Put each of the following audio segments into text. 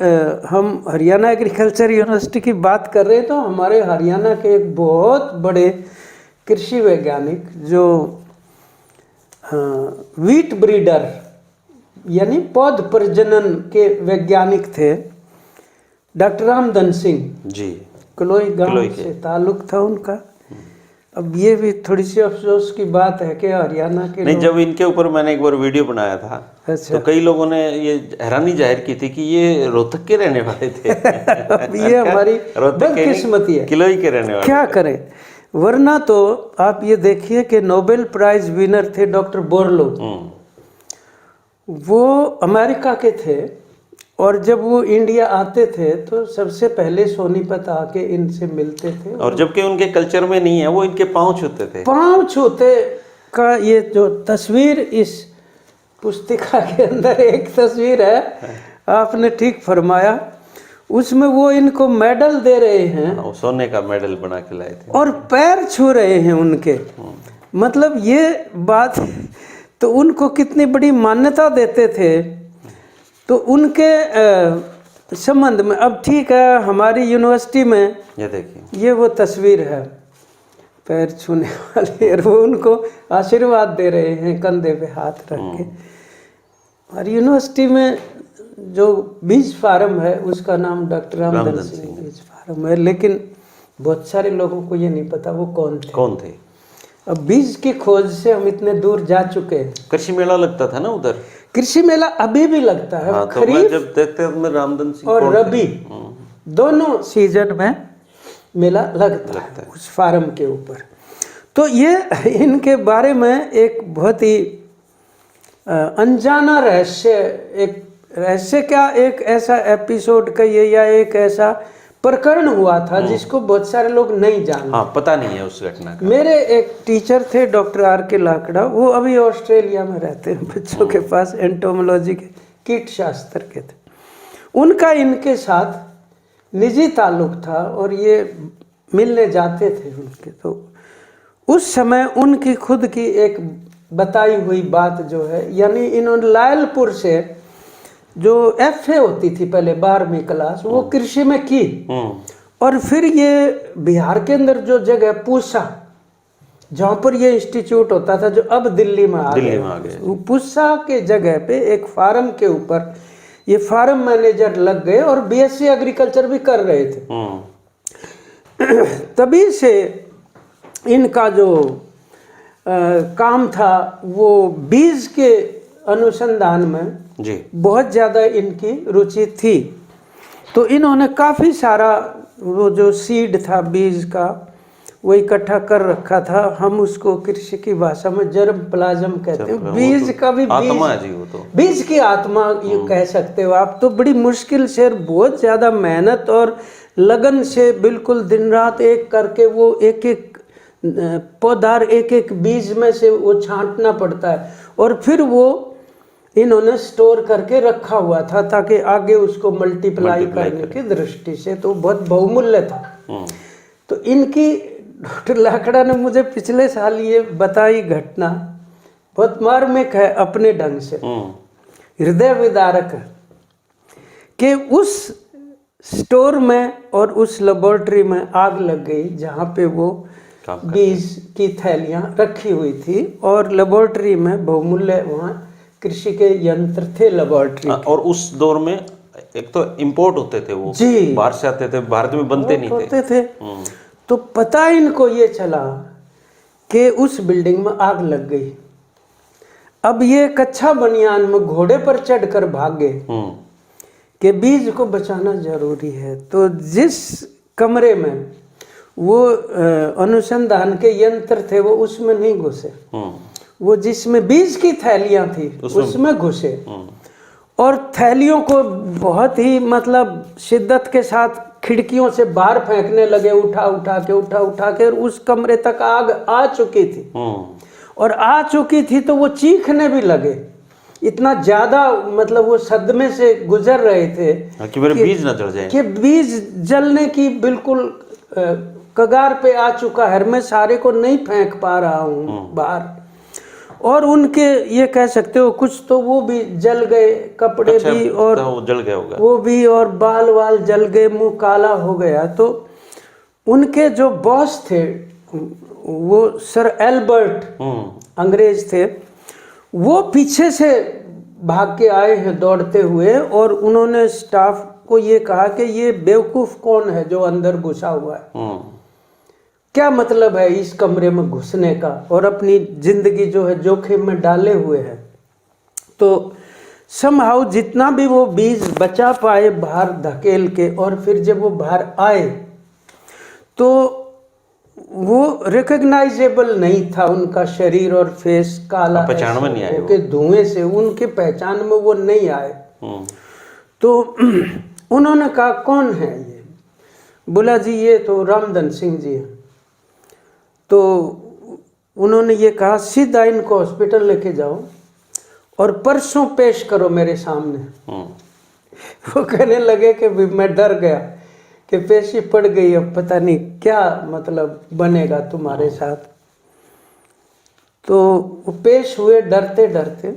हम Haryana agriculture university की बात कर रहे हैं, तो हमारे हरियाणा के एक बहुत बड़े कृषि वैज्ञानिक जो वीट ब्रीडर यानी पौध प्रजनन के वैज्ञानिक थे, डॉक्टर रामधन सिंह जी, कलोई गांव से ताल्लुक था उनका। अब ये भी थोड़ी सी अफसोस की बात है कि हरियाणा के नहीं, जब इनके ऊपर मैंने एक बार वीडियो बनाया था, अच्छा। तो कई लोगों ने ये हैरानी जाहिर की थी कि ये रोहतक के रहने वाले थे। अब ये हमारी बदकिस्मती है, किलोई के रहने वाले क्या करें। वरना तो आप ये देखिए कि नोबेल प्राइज विनर थे डॉक्टर बोरलो, वो अमेरिका के थे, और जब वो इंडिया आते थे तो सबसे पहले सोनीपत आके इनसे मिलते थे। और जबकि उनके कल्चर में नहीं है, वो इनके पाँव छूते थे। पाँव छूते का ये जो तस्वीर इस पुस्तिका के अंदर एक तस्वीर है, आपने ठीक फरमाया, उसमें वो इनको मेडल दे रहे हैं। वो सोने का मेडल बना के लाए थे और पैर छू रहे हैं उनके। मतलब ये बात तो उनको कितनी बड़ी मान्यता देते थे। तो उनके संबंध में अब ठीक है, हमारी यूनिवर्सिटी में ये देखिए, ये वो तस्वीर है पैर छूने वाली, और वो उनको आशीर्वाद दे रहे हैं कंधे पे हाथ रख के। हमारी यूनिवर्सिटी में जो बीज फार्म है उसका नाम डॉक्टर रामधन सिंह बीज फार्म है, लेकिन बहुत सारे लोगों को ये नहीं पता वो कौन थे। अब बीज की खोज से हम इतने दूर जा चुके हैं। कृषि मेला लगता था ना उधर, कृषि मेला अभी भी लगता है। हाँ, तो मैं जब देखते हैं रामधन सिंह और रबी दोनों सीजन में मेला लगता है उस फार्म के ऊपर। तो ये इनके बारे में एक बहुत ही अनजाना रहस्य, एक रहस्य क्या, एक ऐसा एपिसोड कहिए या एक ऐसा प्रकरण हुआ था जिसको बहुत सारे लोग नहीं जानते। हाँ, पता नहीं है उस घटना का। मेरे एक टीचर थे डॉक्टर आर के लाकड़ा, वो अभी ऑस्ट्रेलिया में रहते हैं, बच्चों के पास एंटोमोलॉजी के कीट शास्त्र के थे। उनका इनके साथ निजी ताल्लुक था और ये मिलने जाते थे उनके। तो उस समय उनकी खुद की एक बताई हुई बात जो है, यानी इन्होंने लायलपुर से जो FA होती थी पहले 12वीं क्लास, वो कृषि में की। और फिर ये बिहार के अंदर जो जगह पूसा, जहाँ पर ये इंस्टीट्यूट होता था, जो अब दिल्ली में आ गया, पूसा के जगह पे एक फार्म के ऊपर ये फार्म मैनेजर लग गए और BSc एग्रीकल्चर भी कर रहे थे। तभी से इनका जो काम था वो बीज के अनुसंधान में जी बहुत ज़्यादा इनकी रुचि थी। तो इन्होंने काफ़ी सारा वो जो सीड था बीज का वो इकट्ठा कर रखा था। हम उसको कृषि की भाषा में जर्म प्लाज्म कहते हैं। बीज का भी आत्मा है जी, वो तो बीज की आत्मा ये कह सकते हो आप। तो बड़ी मुश्किल से और बहुत ज़्यादा मेहनत और लगन से बिल्कुल दिन रात एक करके वो एक एक पौधार एक एक बीज में से वो छांटना पड़ता है, और फिर वो इन्होंने स्टोर करके रखा हुआ था ताकि आगे उसको मल्टीप्लाई करने की दृष्टि से। तो बहुत बहुमूल्य था। तो इनकी डॉक्टर लाकड़ा ने मुझे पिछले साल ये बताई घटना, बहुत मार्मिक है अपने ढंग से, हृदय विदारक है, कि उस स्टोर में और उस लेबोरेटरी में आग लग गई जहाँ पे वो बीज की थैलियाँ रखी हुई थी, और लेबोरेटरी में बहुमूल्य वहाँ कृषि के यंत्र थे लेबोरेटरी। और उस दौर में एक तो इंपोर्ट होते थे, वो जी बाहर से आते थे, भारत में बनते नहीं थे। तो पता इनको ये चला कि उस बिल्डिंग में आग लग गई। अब ये कच्चा बनियान में घोड़े पर चढ़कर भागे कि बीज को बचाना जरूरी है। तो जिस कमरे में वो अनुसंधान के यंत्र थे वो उसमें नहीं घुसे, वो जिसमें बीज की थैलियां थी उसमें घुसे, और थैलियों को बहुत ही मतलब शिद्दत के साथ खिड़कियों से बाहर फेंकने लगे, उठा उठा के, और उस कमरे तक आग आ चुकी थी। और आ चुकी थी तो वो चीखने भी लगे, इतना ज्यादा मतलब वो सदमे से गुजर रहे थे कि मेरे बीज न जल जाए, कि बीज जलने की बिल्कुल कगार पे आ चुका है, मैं सारे को नहीं फेंक पा रहा हूँ बाहर। और उनके ये कह सकते हो कुछ तो वो भी जल गए, कपड़े अच्छा, भी, और वो जल गया होगा। वो भी, और बाल वाल जल गए, मुंह काला हो गया। तो उनके जो बॉस थे वो सर एल्बर्ट अंग्रेज थे, वो पीछे से भाग के आए हैं दौड़ते हुए, और उन्होंने स्टाफ को ये कहा कि ये बेवकूफ कौन है जो अंदर घुसा हुआ है, क्या मतलब है इस कमरे में घुसने का, और अपनी जिंदगी जो है जोखिम में डाले हुए है। तो समहाउ जितना भी वो बीज बचा पाए बाहर धकेल के, और फिर जब वो बाहर आए तो वो रिकग्नाइजेबल नहीं था, उनका शरीर और फेस काला, पहचान में नहीं आए के धुएं से उनके पहचान में वो नहीं आए। तो उन्होंने कहा कौन है ये? बोला जी ये तो रामधन सिंह जी हैं। तो उन्होंने ये कहा सीधा इनको हॉस्पिटल लेके जाओ और परसों पेश करो मेरे सामने। वो कहने लगे कि भी मैं डर गया कि पेशी पड़ गई, अब पता नहीं क्या मतलब बनेगा तुम्हारे साथ। तो वो पेश हुए डरते डरते।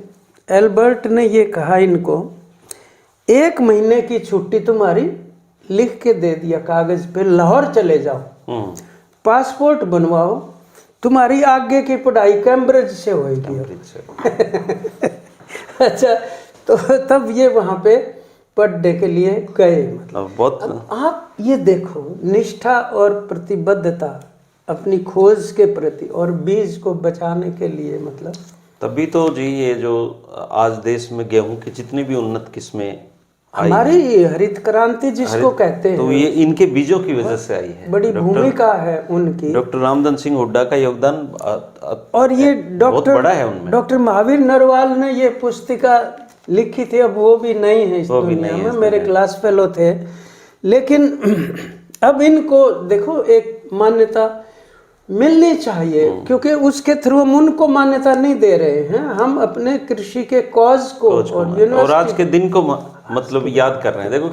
एल्बर्ट ने ये कहा इनको 1 महीने की छुट्टी तुम्हारी लिख के दे दिया कागज पे, लाहौर चले जाओ, पासपोर्ट बनवाओ, तुम्हारी आगे की पढ़ाई कैम्ब्रिज से होगी। अच्छा, तो तब ये वहाँ पे पढ़ने के लिए गए। मतलब बहुत आप ये देखो निष्ठा और प्रतिबद्धता अपनी खोज के प्रति और बीज को बचाने के लिए, मतलब तभी तो जी ये जो आज देश में गेहूं की जितनी भी उन्नत किस्में हमारी हरित क्रांति जिसको कहते हैं, तो ये इनके बीजों की वजह से आई है। बड़ी भूमिका है उनकी। डॉक्टर रामधन सिंह हुड्डा का योगदान और ये बहुत बड़ा है उनमें। डॉक्टर महावीर नरवाल ने ये पुस्तिका लिखी थी, अब वो भी नहीं है इस दुनिया में, मेरे क्लास फेलो थे। लेकिन अब इनको देखो एक मान्यता मिलनी चाहिए, क्योंकि उसके थ्रू हम उनको मान्यता नहीं दे रहे हैं, हम अपने कृषि के कॉज को और आज के दिन को मतलब याद कर रहे हैं। देखो